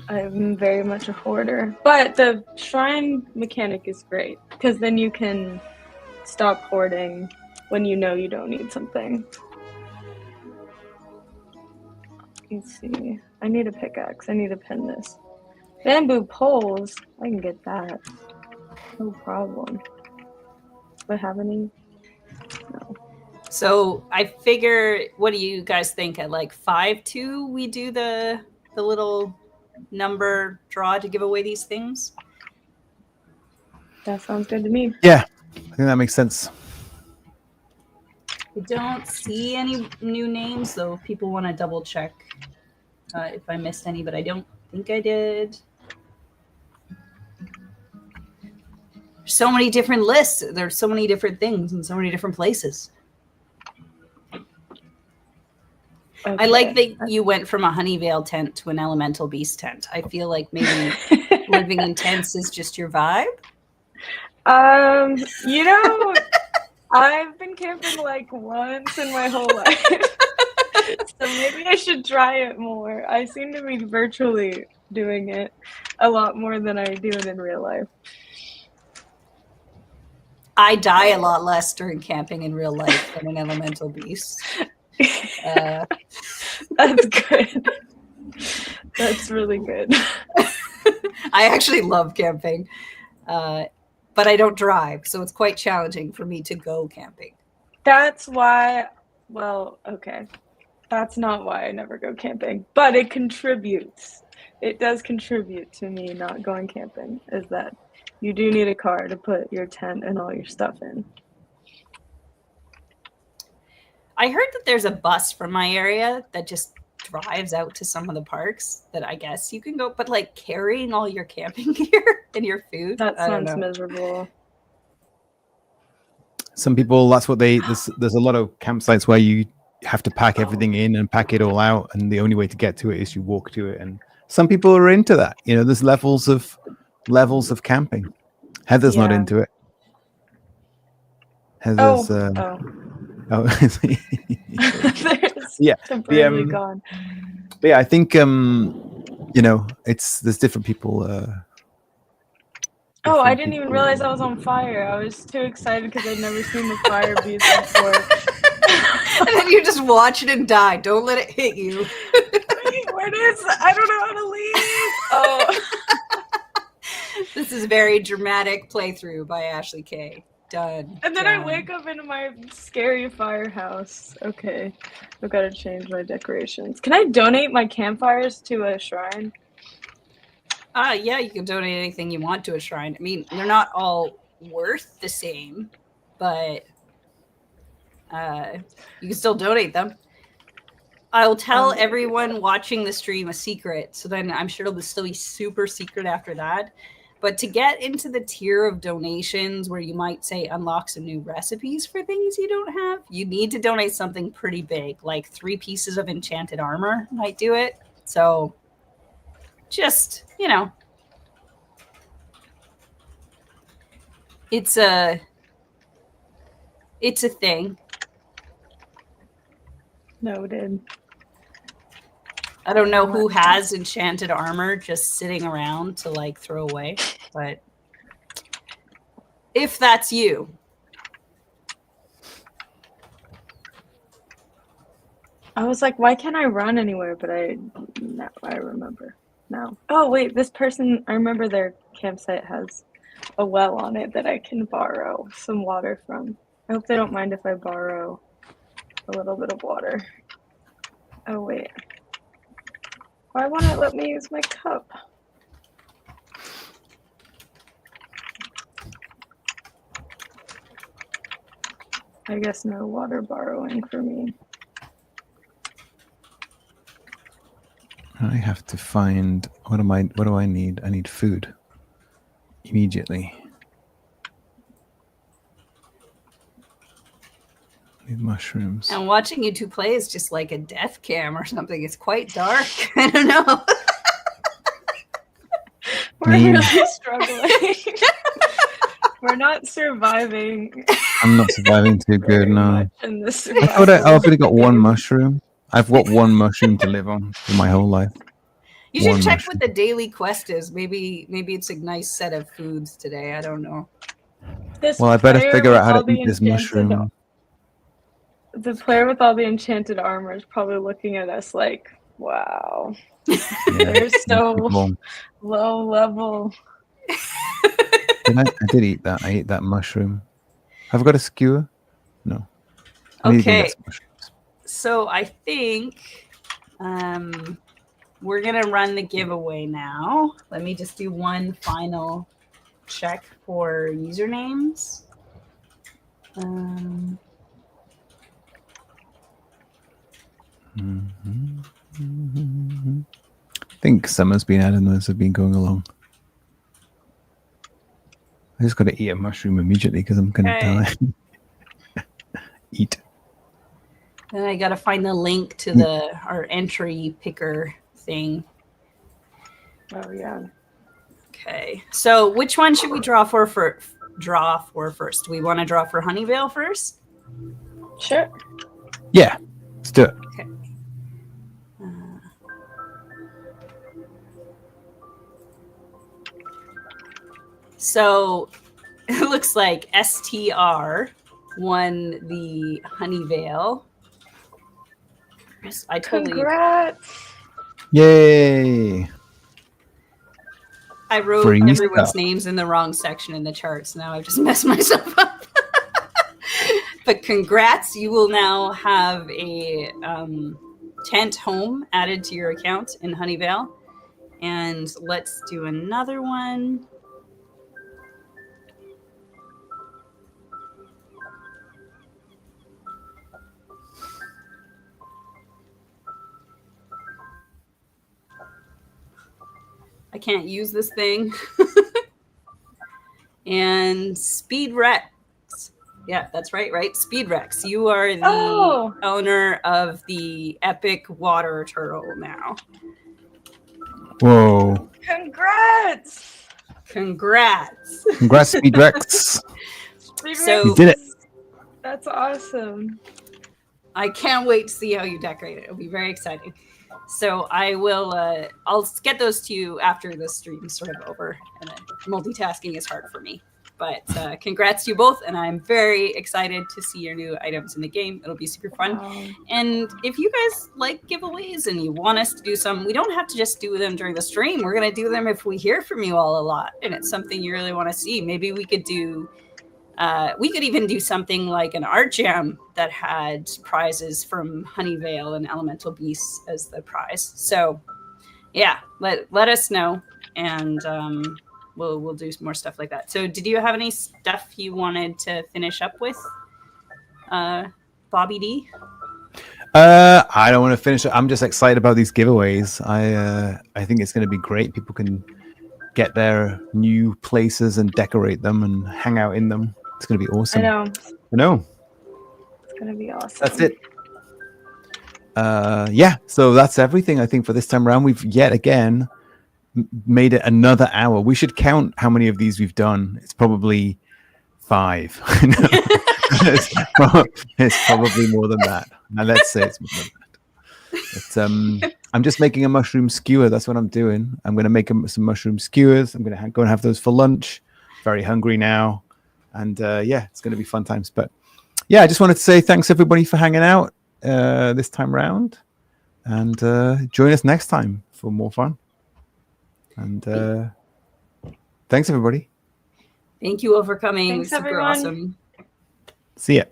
[SPEAKER 3] I'm very much a hoarder, but the shrine mechanic is great because then you can stop hoarding when you know you don't need something. Let's see. I need a pickaxe. I need to pin this. Bamboo poles. I can get that. No problem. Do I have any? No.
[SPEAKER 2] So I figure, what do you guys think? At like 5-2, we do the little number draw to give away these things?
[SPEAKER 3] That sounds good to me.
[SPEAKER 1] Yeah, I think that makes sense.
[SPEAKER 2] I don't see any new names, though. If people want to double check if I missed any, but I don't think I did. So many different lists. There's so many different things in so many different places.
[SPEAKER 3] Okay.
[SPEAKER 2] I like that you went from a Honeyvale tent to an Elemental Beast tent. I feel like maybe living in tents is just your vibe.
[SPEAKER 3] You know, I've been camping like once in my whole life. So maybe I should try it more. I seem to be virtually doing it a lot more than I do it in real life.
[SPEAKER 2] I die a lot less during camping in real life than an Elemental Beast.
[SPEAKER 3] That's good. That's really good.
[SPEAKER 2] I actually love camping, but I don't drive, so it's quite challenging for me to go camping.
[SPEAKER 3] That's why, well, okay. That's not why I never go camping, but it contributes. It does contribute to me not going camping, is that you do need a car to put your tent and all your stuff in.
[SPEAKER 2] I heard that there's a bus from my area that just drives out to some of the parks that I guess you can go, but like carrying all your camping gear and your food.
[SPEAKER 3] That sounds miserable.
[SPEAKER 1] Some people, that's what there's a lot of campsites where you have to pack everything in and pack it all out, and the only way to get to it is you walk to it. And some people are into that. You know, there's levels of camping. Heather's not into it. Heather's yeah,
[SPEAKER 3] temporarily gone.
[SPEAKER 1] But yeah, I think you know, there's different people.
[SPEAKER 3] Oh, I didn't even realize I was on fire. I was too excited because I'd never seen the fire beads before.
[SPEAKER 2] And then you just watch it and die. Don't let it hit you.
[SPEAKER 3] Wait, where is? I don't know how to leave. Oh.
[SPEAKER 2] This is very dramatic playthrough by Ashley K. Done.
[SPEAKER 3] And then I wake up in my scary firehouse. Okay, I've got to change my decorations. Can I donate my campfires to a shrine?
[SPEAKER 2] Yeah, you can donate anything you want to a shrine. I mean, they're not all worth the same, but you can still donate them. I'll tell everyone watching the stream a secret, so then I'm sure it'll still be super secret after that. But to get into the tier of donations where you might say unlock some new recipes for things you don't have, you need to donate something pretty big, like 3 pieces of enchanted armor might do it. So just, you know, it's a thing.
[SPEAKER 3] Noted.
[SPEAKER 2] I don't know who has enchanted armor just sitting around to like throw away, but if that's you.
[SPEAKER 3] I was like, why can't I run anywhere? But I remember now. Oh, wait, this person, I remember their campsite has a well on it that I can borrow some water from. I hope they don't mind if I borrow a little bit of water. Oh, wait. Why won't it let me use my cup? I guess no water borrowing for me.
[SPEAKER 1] I have to find what do I need? I need food immediately. I need mushrooms.
[SPEAKER 2] And watching you two play is just like a death cam or something. It's quite dark. I don't know.
[SPEAKER 3] We're really struggling. We're not surviving.
[SPEAKER 1] I'm not surviving too good, no.
[SPEAKER 3] In this
[SPEAKER 1] I thought I've already got one mushroom. I've got one mushroom to live on for my whole life.
[SPEAKER 2] You should
[SPEAKER 1] One
[SPEAKER 2] check
[SPEAKER 1] mushroom.
[SPEAKER 2] what the daily quest is. Maybe it's a nice set of foods today. I don't know.
[SPEAKER 1] Well, I better figure out how to eat this mushroom.
[SPEAKER 3] The player with all the enchanted armor is probably looking at us like, wow.
[SPEAKER 1] Yeah,
[SPEAKER 3] They're so
[SPEAKER 1] well,
[SPEAKER 3] low level.
[SPEAKER 1] I did eat that. I ate that mushroom. Have I got a skewer? No. I need to
[SPEAKER 2] Okay.
[SPEAKER 1] get some mushrooms.
[SPEAKER 2] So I think we're going to run the giveaway now. Let me just do one final check for usernames.
[SPEAKER 1] I think Summer's been adding those have been going along. I just got to eat a mushroom immediately because I'm going to die. Eat.
[SPEAKER 2] Then I got to find the link to our entry picker thing.
[SPEAKER 3] Oh yeah.
[SPEAKER 2] Okay. So which one should we draw for first? Do we want to draw for Honeyvale first?
[SPEAKER 3] Sure.
[SPEAKER 1] Yeah. Let's do it.
[SPEAKER 2] Okay. So it looks like STR won the Honeyvale. I totally.
[SPEAKER 3] Congrats.
[SPEAKER 1] Yay.
[SPEAKER 2] I wrote
[SPEAKER 1] Free
[SPEAKER 2] everyone's
[SPEAKER 1] stuff.
[SPEAKER 2] names in the wrong section in the charts. Now I've just messed myself up. But congrats. You will now have a tent home added to your account in Honeyvale. And let's do another one. I can't use this thing. And Speed Rex. Yeah, that's right? Speed Rex. You are the owner of the epic water turtle now.
[SPEAKER 1] Whoa.
[SPEAKER 3] Congrats.
[SPEAKER 2] Congrats,
[SPEAKER 1] Speed Rex.
[SPEAKER 2] So
[SPEAKER 1] you did it.
[SPEAKER 3] That's awesome.
[SPEAKER 2] I can't wait to see how you decorate it. It'll be very exciting. So I will, I'll get those to you after the stream's sort of over. And multitasking is hard for me. But congrats to you both. And I'm very excited to see your new items in the game. It'll be super fun. Wow. And if you guys like giveaways and you want us to do some, we don't have to just do them during the stream. We're going to do them if we hear from you all a lot. And it's something you really want to see. Maybe we could do... we could even do something like an art jam that had prizes from Honeyvale and Elemental Beasts as the prize. So, yeah, let us know, and we'll do some more stuff like that. So, did you have any stuff you wanted to finish up with, Bobby D?
[SPEAKER 1] I don't want to finish it. I'm just excited about these giveaways. I think it's going to be great. People can get their new places and decorate them and hang out in them. It's going to be awesome.
[SPEAKER 3] I
[SPEAKER 1] know.
[SPEAKER 3] It's going to be awesome.
[SPEAKER 1] That's it. Yeah, so that's everything, I think, for this time around. We've yet again made it another hour. We should count how many of these we've done. It's probably 5. It's probably more than that. Now, let's say it's more than that. But, I'm just making a mushroom skewer. That's what I'm doing. I'm going to make some mushroom skewers. I'm going to go and have those for lunch. Very hungry now. And yeah, it's going to be fun times. But yeah, I just wanted to say thanks everybody for hanging out this time round, and join us next time for more fun. And thanks everybody.
[SPEAKER 2] Thank you all for coming.
[SPEAKER 3] Thanks,
[SPEAKER 2] Super
[SPEAKER 3] everyone.
[SPEAKER 2] awesome.
[SPEAKER 1] See ya.